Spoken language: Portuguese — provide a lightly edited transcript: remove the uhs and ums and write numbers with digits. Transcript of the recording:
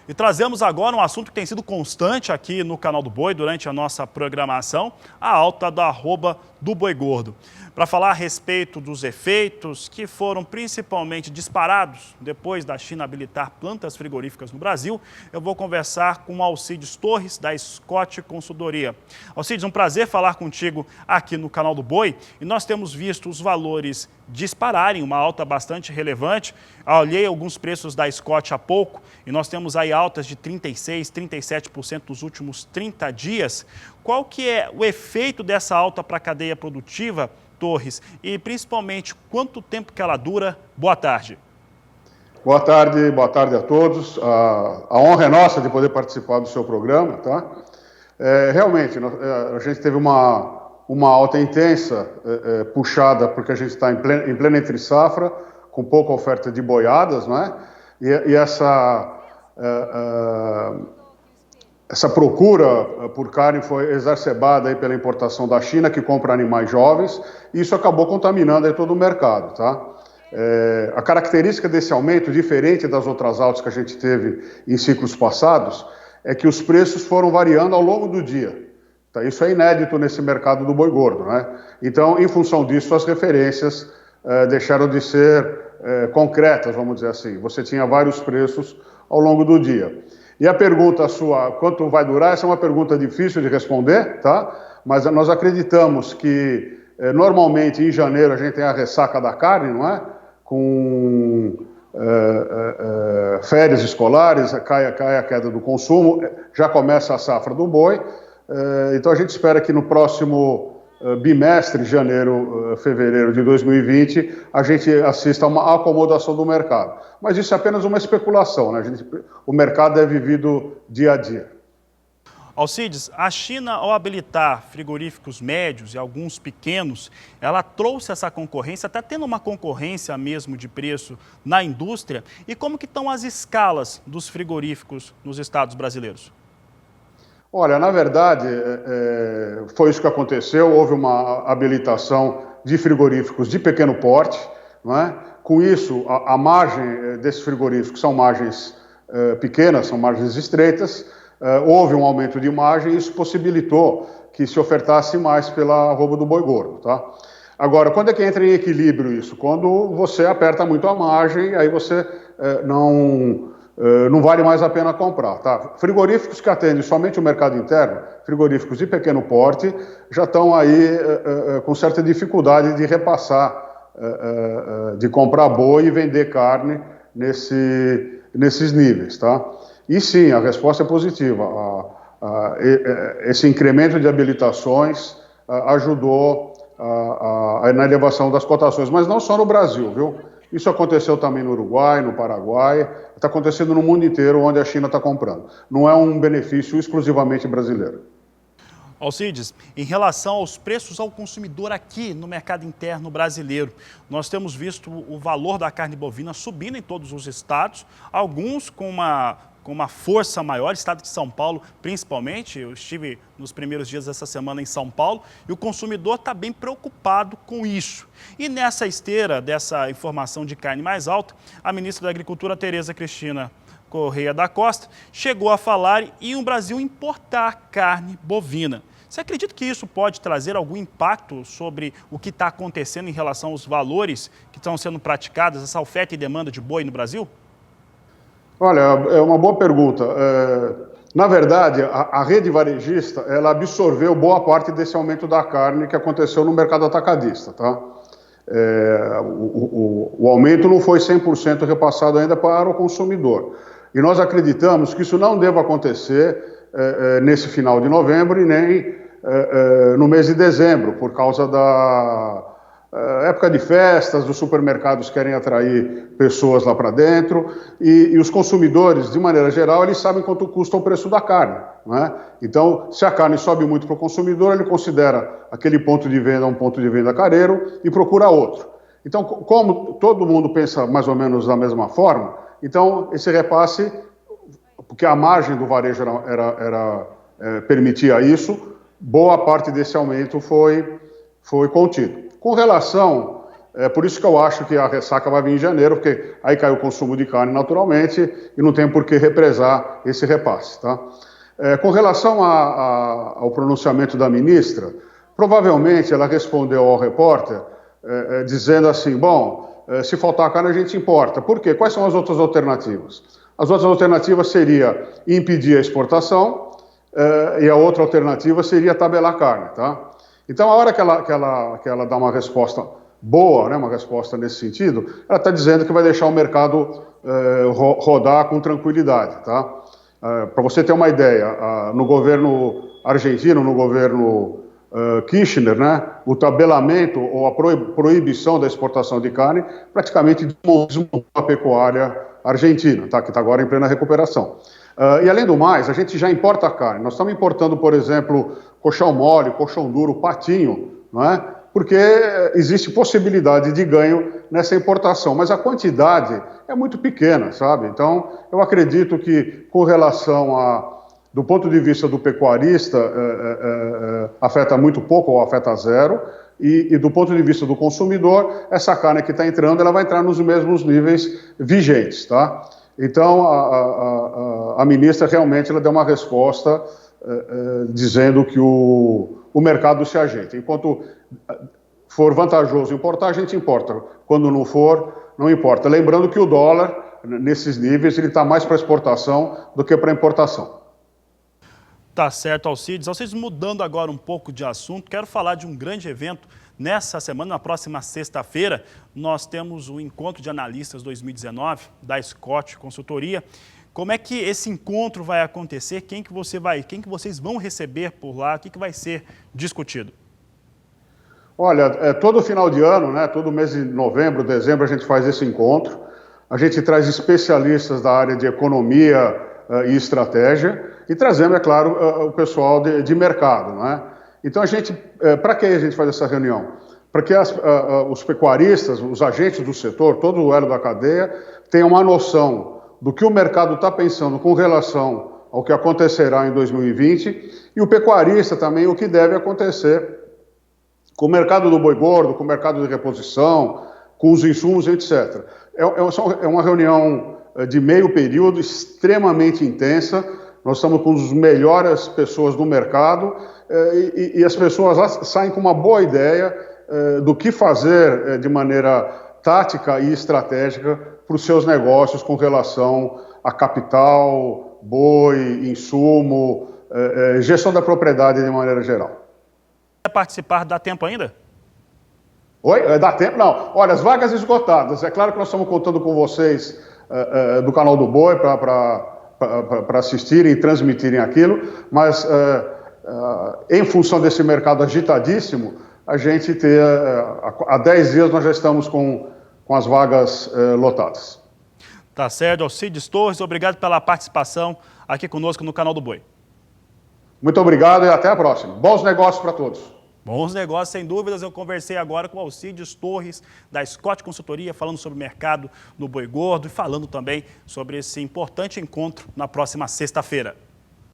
E trazemos agora um assunto que tem sido constante aqui no canal do Boi durante a nossa programação, a alta da arroba do boi gordo. Para falar a respeito dos efeitos que foram principalmente disparados depois da China habilitar plantas frigoríficas no Brasil, eu vou conversar com o Alcides Torres, da Scott Consultoria. Alcides, um prazer falar contigo aqui no canal do Boi. E nós temos visto os valores dispararem, uma alta bastante relevante. Eu olhei alguns preços da Scott há pouco e nós temos aí altas de 36%, 37% nos últimos 30 dias. Qual que é o efeito dessa alta para a cadeia produtiva, Torres? E principalmente, quanto tempo que ela dura? Boa tarde. Boa tarde a todos. A honra é nossa de poder participar do seu programa, tá? Realmente, a gente teve uma alta intensa, puxada, porque a gente está em plena entre safra, com pouca oferta de boiadas, né? E essa procura por carne foi exacerbada aí pela importação da China, que compra animais jovens, e isso acabou contaminando aí todo o mercado, tá? A característica desse aumento, diferente das outras altas que a gente teve em ciclos passados, é que os preços foram variando ao longo do dia. Tá? Isso é inédito nesse mercado do boi gordo, né? Então, em função disso, as referências deixaram de ser concretas, vamos dizer assim. Você tinha vários preços ao longo do dia. E a pergunta sua, quanto vai durar? Essa é uma pergunta difícil de responder, tá? Mas nós acreditamos que, normalmente, em janeiro, a gente tem a ressaca da carne, não é? Com férias escolares, cai a queda do consumo, já começa a safra do boi. Então, a gente espera que no próximo bimestre, janeiro, fevereiro de 2020, a gente assista a uma acomodação do mercado. Mas isso é apenas uma especulação, né? O mercado é vivido dia a dia. Alcides, a China, ao habilitar frigoríficos médios e alguns pequenos, ela trouxe essa concorrência, está tendo uma concorrência mesmo de preço na indústria. E como que estão as escalas dos frigoríficos nos estados brasileiros? Olha, na verdade, foi isso que aconteceu. Houve uma habilitação de frigoríficos de pequeno porte, não é? Com isso, a margem desses frigoríficos são margens pequenas, são margens estreitas. Houve um aumento de margem e isso possibilitou que se ofertasse mais pela arroba do boi gordo, tá? Agora, quando é que entra em equilíbrio isso? Quando você aperta muito a margem, aí você não vale mais a pena comprar, tá? Frigoríficos que atendem somente o mercado interno, frigoríficos de pequeno porte, já estão aí com certa dificuldade de repassar, de comprar boi e vender carne nesses níveis, tá? E sim, a resposta é positiva. Esse incremento de habilitações ajudou na elevação das cotações, mas não só no Brasil, viu? Isso aconteceu também no Uruguai, no Paraguai, está acontecendo no mundo inteiro onde a China está comprando. Não é um benefício exclusivamente brasileiro. Alcides, em relação aos preços ao consumidor aqui no mercado interno brasileiro, nós temos visto o valor da carne bovina subindo em todos os estados, alguns com uma força maior, estado de São Paulo principalmente. Eu estive nos primeiros dias dessa semana em São Paulo e o consumidor está bem preocupado com isso. E nessa esteira dessa informação de carne mais alta, a ministra da Agricultura, Tereza Cristina Correia da Costa, chegou a falar em o Brasil importar carne bovina. Você acredita que isso pode trazer algum impacto sobre o que está acontecendo em relação aos valores que estão sendo praticados, essa oferta e demanda de boi no Brasil? Olha, é uma boa pergunta. Na verdade, a rede varejista, ela absorveu boa parte desse aumento da carne que aconteceu no mercado atacadista, tá? O aumento não foi 100% repassado ainda para o consumidor. E nós acreditamos que isso não deva acontecer nesse final de novembro e nem no mês de dezembro, por causa da época de festas, os supermercados querem atrair pessoas lá para dentro e os consumidores, de maneira geral, eles sabem quanto custa o preço da carne, né? Então, se a carne sobe muito para o consumidor, ele considera aquele ponto de venda um ponto de venda careiro e procura outro. Então, como todo mundo pensa mais ou menos da mesma forma, então esse repasse, porque a margem do varejo permitia isso, boa parte desse aumento foi contido. Com relação É por isso que eu acho que a ressaca vai vir em janeiro, porque aí cai o consumo de carne naturalmente e não tem por que represar esse repasse. Tá? Com relação ao pronunciamento da ministra, provavelmente ela respondeu ao repórter dizendo assim, bom, se faltar carne a gente importa. Por quê? Quais são as outras alternativas? As outras alternativas seria impedir a exportação e a outra alternativa seria tabelar carne. Tá? Então, a hora que ela dá uma resposta boa, né, uma resposta nesse sentido, ela está dizendo que vai deixar o mercado rodar com tranquilidade. Tá? Para você ter uma ideia, no governo argentino, no governo Kirchner, né, o tabelamento ou a proibição da exportação de carne praticamente desmontou a pecuária argentina, tá, que está agora em plena recuperação. E além do mais, a gente já importa carne. Nós estamos importando, por exemplo, colchão mole, colchão duro, patinho, não é? Porque existe possibilidade de ganho nessa importação, mas a quantidade é muito pequena, sabe? Então, eu acredito que, com relação do ponto de vista do pecuarista, afeta muito pouco ou afeta zero, e do ponto de vista do consumidor, essa carne que está entrando, ela vai entrar nos mesmos níveis vigentes, tá? Então, a ministra realmente ela deu uma resposta dizendo que o mercado se ajeita. Enquanto for vantajoso importar, a gente importa. Quando não for, não importa. Lembrando que o dólar, nesses níveis, ele está mais para exportação do que para importação. Tá certo, Alcides. Alcides, mudando agora um pouco de assunto, quero falar de um grande evento. Nessa semana, na próxima sexta-feira, nós temos o Encontro de Analistas 2019 da Scott Consultoria. Como é que esse encontro vai acontecer? Quem que vocês vão receber por lá? O que vai ser discutido? Olha, todo final de ano, né, todo mês de novembro, dezembro, a gente faz esse encontro. A gente traz especialistas da área de economia e estratégia e trazemos, é claro, o pessoal de mercado, né? Então, para que a gente faz essa reunião? Para que os pecuaristas, os agentes do setor, todo o elo da cadeia, tenham uma noção do que o mercado está pensando com relação ao que acontecerá em 2020 e o pecuarista também o que deve acontecer com o mercado do boi gordo, com o mercado de reposição, com os insumos, etc. É uma reunião de meio período, extremamente intensa. Nós estamos com as melhores pessoas do mercado e as pessoas lá saem com uma boa ideia do que fazer de maneira tática e estratégica para os seus negócios com relação a capital, boi, insumo, gestão da propriedade de maneira geral. Participar dá tempo ainda? Oi? Dá tempo? Não. Olha, as vagas esgotadas. É claro que nós estamos contando com vocês do canal do Boi para assistirem e transmitirem aquilo, mas em função desse mercado agitadíssimo, a gente há 10 dias nós já estamos com as vagas lotadas. Tá certo, Alcides Torres, obrigado pela participação aqui conosco no canal do Boi. Muito obrigado e até a próxima. Bons negócios para todos. Bons negócios, sem dúvidas. Eu conversei agora com o Alcides Torres, da Scott Consultoria, falando sobre o mercado no boi gordo e falando também sobre esse importante encontro na próxima sexta-feira.